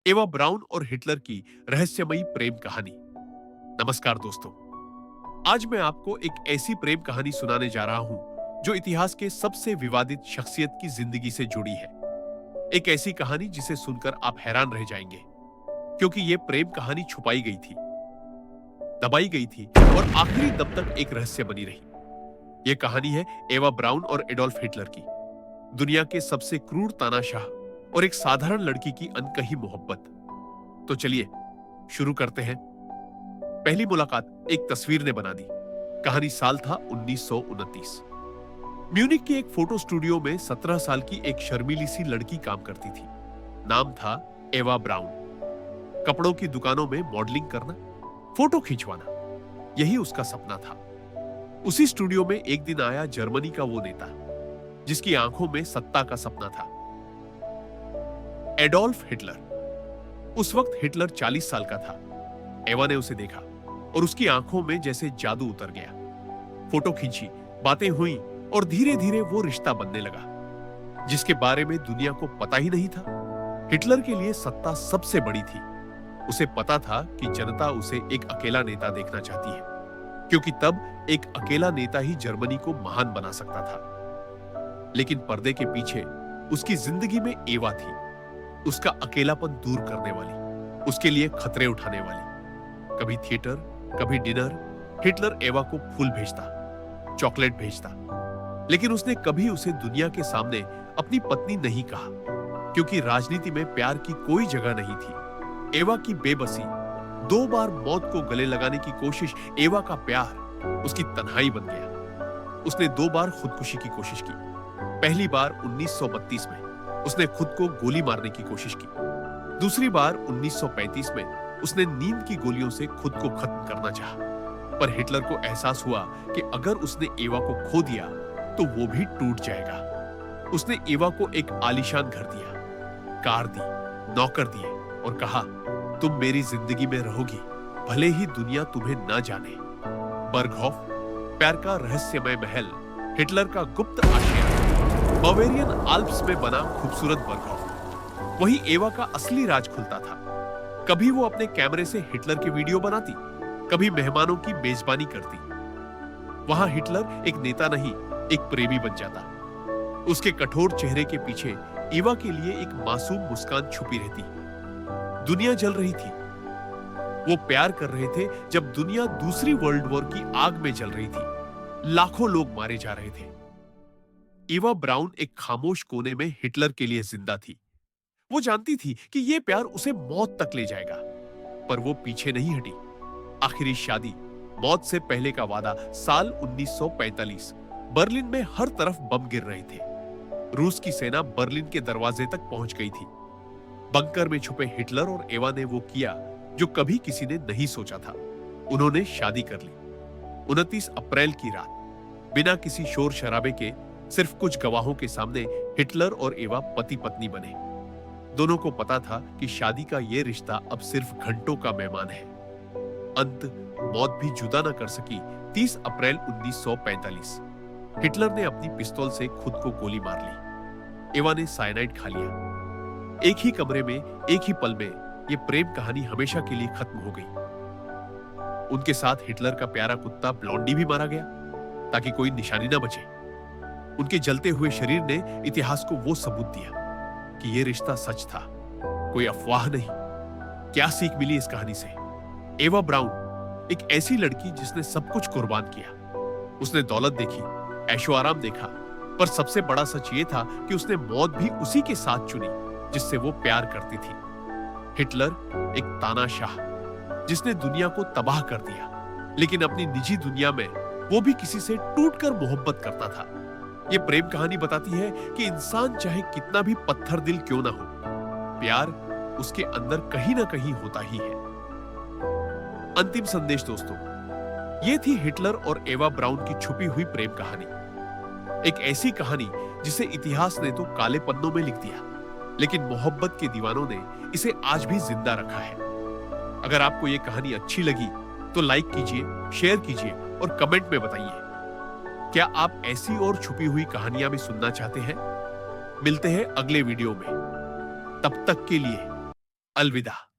एवा ब्राउन और हिटलर की रहस्यमयी प्रेम कहानी। नमस्कार दोस्तों, आज मैं आपको एक ऐसी प्रेम कहानी सुनाने जा रहा हूं जो इतिहास के सबसे विवादित शख्सियत की जिंदगी से जुड़ी है। एक ऐसी कहानी जिसे सुनकर आप हैरान रह जाएंगे, क्योंकि यह प्रेम कहानी छुपाई गई थी, दबाई गई थी और आखिरी दम तक एक रहस्य बनी रही। यह कहानी है एवा ब्राउन और एडोल्फ हिटलर की, दुनिया के सबसे क्रूर तानाशाह और एक साधारण लड़की की अनकही मोहब्बत। तो चलिए शुरू करते हैं। पहली मुलाकात एक तस्वीर ने बना दी। कहानी साल था 1929। म्यूनिक के एक फोटो स्टूडियो में 17 साल की एक शर्मीली सी लड़की काम करती थी। नाम था एवा ब्राउन। कपड़ों की दुकानों में मॉडलिंग करना, फोटो खिंचवाना, यही उसका सपना था। उसी स्टूडियो में एक दिन आया जर्मनी का वो नेता जिसकी आंखों में सत्ता का सपना था, एडोल्फ हिटलर। उस वक्त हिटलर 40 साल का था। एवा ने उसे देखा और उसकी आंखों में जैसे जादू उतर गया। फोटो खींची, बातें हुई और धीरे धीरे वो रिश्ता बनने लगा जिसके बारे में दुनिया को पता ही नहीं था। हिटलर के लिए सत्ता सबसे बड़ी थी। उसे पता था कि जनता उसे एक अकेला नेता देखना चाहती है, क्योंकि तब एक अकेला नेता ही जर्मनी को महान बना सकता था। लेकिन पर्दे के पीछे उसकी जिंदगी में एवा थी, उसका अकेलापन दूर करने वाली, उसके लिए खतरे उठाने वाली। कभी थिएटर, कभी डिनर, हिटलर एवा को फूल भेजता, चॉकलेट भेजता, लेकिन उसने कभी उसे दुनिया के सामने अपनी पत्नी नहीं कहा, क्योंकि राजनीति में प्यार की कोई जगह नहीं थी। एवा की बेबसी, 2 बार मौत को गले लगाने की कोशिश, एवा का प्यार उसकी तन्हाई बन गया। उसने 2 बार खुदकुशी की कोशिश की। पहली बार 1932 में उसने खुद को गोली मारने की कोशिश की। दूसरी बार 1935 में उसने नींद की गोलियों से खुद को खत्म करना चाहा। पर हिटलर को एहसास हुआ कि अगर उसने एवा को खो दिया तो वो भी टूट जाएगा। उसने एवा को एक आलीशान घर दिया, कार दी, नौकर दिए और कहा, तुम मेरी जिंदगी में रहोगी, भले ही दुनिया तुम्हें ना जाने। बर्गहोफ, प्यार का रहस्यमय महल, हिटलर का गुप्त आशिया, बावेरियन आल्प्स में बना खूबसूरत बर्गहोफ। वही एवा का असली राज खुलता था। कभी वो अपने कैमरे से हिटलर की वीडियो बनाती, कभी मेहमानों की मेजबानी करती। वहां हिटलर एक नेता नहीं, एक प्रेमी बन जाता। उसके कठोर चेहरे के पीछे एवा के लिए एक मासूम मुस्कान छुपी रहती। दुनिया जल रही थी, वो प्यार कर रहे थे जब दुनिया दूसरी वर्ल्ड वॉर की आग में जल रही थी। लाखों लोग मारे जा रहे थे। एवा ब्राउन एक खामोश कोने में हिटलर के लिए जिंदा थी। वो जानती थी कि यह प्यार उसे मौत तक ले जाएगा, पर वो पीछे नहीं हटी। आखिरी शादी, मौत से पहले का वादा, साल 1945। बर्लिन में हर तरफ बम गिर रहे थे। रूस की सेना बर्लिन के दरवाजे तक पहुंच गई थी। बंकर में छुपे हिटलर और एवा ने वो किया जो कभी किसी ने नहीं सोचा था। उन्होंने शादी कर ली। 29 अप्रैल की रात, बिना किसी शोर शराबे के, सिर्फ कुछ गवाहों के सामने हिटलर और एवा पति पत्नी बने। दोनों को पता था कि शादी का यह रिश्ता अब सिर्फ घंटों का मेहमान है। अंत मौत भी जुदा न कर सकी। 30 अप्रैल 1945, हिटलर ने अपनी पिस्तौल से खुद को गोली मार ली। एवा ने साइनाइड खा लिया। एक ही कमरे में, एक ही पल में यह प्रेम कहानी हमेशा के लिए खत्म हो गई। उनके साथ हिटलर का प्यारा कुत्ता ब्लॉन्डी भी मारा गया ताकि कोई निशानी न बचे। उनके जलते हुए शरीर ने इतिहास को वो सबूत दिया कि यह रिश्ता सच था, कोई अफवाह नहीं। क्या सीख मिली इस कहानी से? एवा ब्राउन एक ऐसी लड़की जिसने सब कुछ कुर्बान किया। उसने दौलत देखी, ऐशो आराम देखा, पर सबसे बड़ा सच ये था कि उसने मौत भी उसी के साथ चुनी जिससे वो प्यार करती थी। हिटलर एक तानाशाह जिसने दुनिया को तबाह कर दिया, लेकिन अपनी निजी दुनिया में वो भी किसी से टूटकर मोहब्बत करता था। ये प्रेम कहानी बताती है कि इंसान चाहे कितना भी पत्थर दिल क्यों ना हो, प्यार उसके अंदर कहीं ना कहीं होता ही है। अंतिम संदेश दोस्तों, ये थी हिटलर और एवा ब्राउन की छुपी हुई प्रेम कहानी। एक ऐसी कहानी जिसे इतिहास ने तो काले पन्नों में लिख दिया, लेकिन मोहब्बत के दीवानों ने इसे आज भी जिंदा रखा है। अगर आपको ये कहानी अच्छी लगी तो लाइक कीजिए, शेयर कीजिए और कमेंट में बताइए, क्या आप ऐसी और छुपी हुई कहानियां भी सुनना चाहते हैं? मिलते हैं अगले वीडियो में। तब तक के लिए अलविदा।